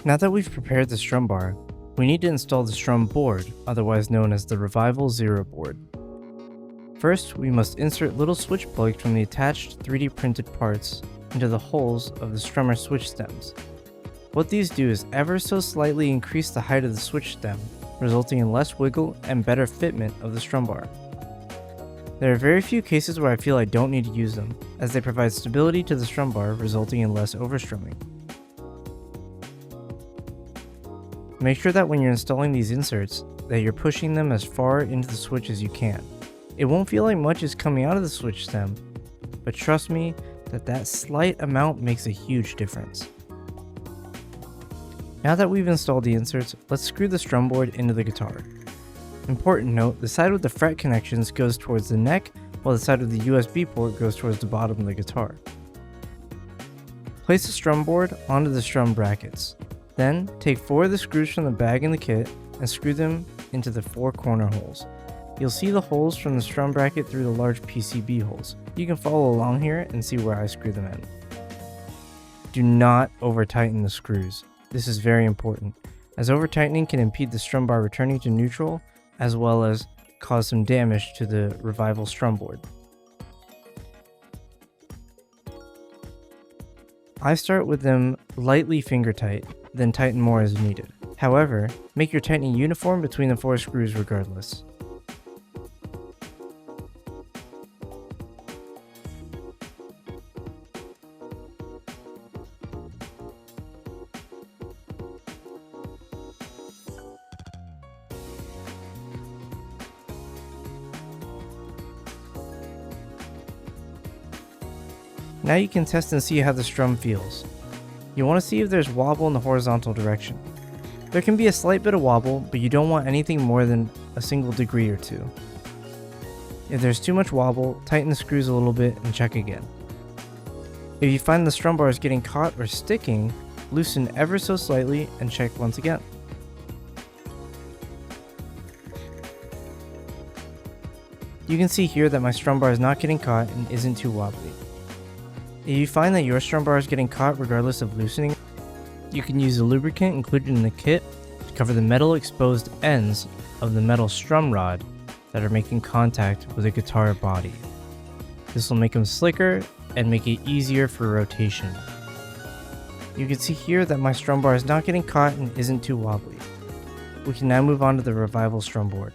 Now that we've prepared the strum bar, we need to install the Strumboard, otherwise known as the Revival Zeroboard. First, we must insert little switch plugs from the attached 3D printed parts into the holes of the strummer switch stems. What these do is ever so slightly increase the height of the switch stem, resulting in less wiggle and better fitment of the strum bar. There are very few cases where I feel I don't need to use them, as they provide stability to the strum bar, resulting in less overstrumming. Make sure that when you're installing these inserts, that you're pushing them as far into the switch as you can. It won't feel like much is coming out of the switch stem, but trust me that slight amount makes a huge difference. Now that we've installed the inserts, let's screw the Strumboard into the guitar. Important note, the side with the fret connections goes towards the neck, while the side with the USB port goes towards the bottom of the guitar. Place the Strumboard onto the strum brackets. Then, take 4 of the screws from the bag in the kit and screw them into the 4 corner holes. You'll see the holes from the strum bracket through the large PCB holes. You can follow along here and see where I screw them in. Do not over-tighten the screws. This is very important, as over-tightening can impede the strum bar returning to neutral, as well as cause some damage to the Revival Strumboard. I start with them lightly finger tight, then tighten more as needed. However, make your tightening uniform between the 4 screws regardless. Now you can test and see how the strum feels. You want to see if there's wobble in the horizontal direction. There can be a slight bit of wobble, but you don't want anything more than a single degree or 2. If there's too much wobble, tighten the screws a little bit and check again. If you find the strum bar is getting caught or sticking, loosen ever so slightly and check once again. You can see here that my strum bar is not getting caught and isn't too wobbly. If you find that your strum bar is getting caught regardless of loosening, you can use the lubricant included in the kit to cover the metal exposed ends of the metal strum rod that are making contact with the guitar body. This will make them slicker and make it easier for rotation. You can see here that my strum bar is not getting caught and isn't too wobbly. We can now move on to the Revival Strumboard.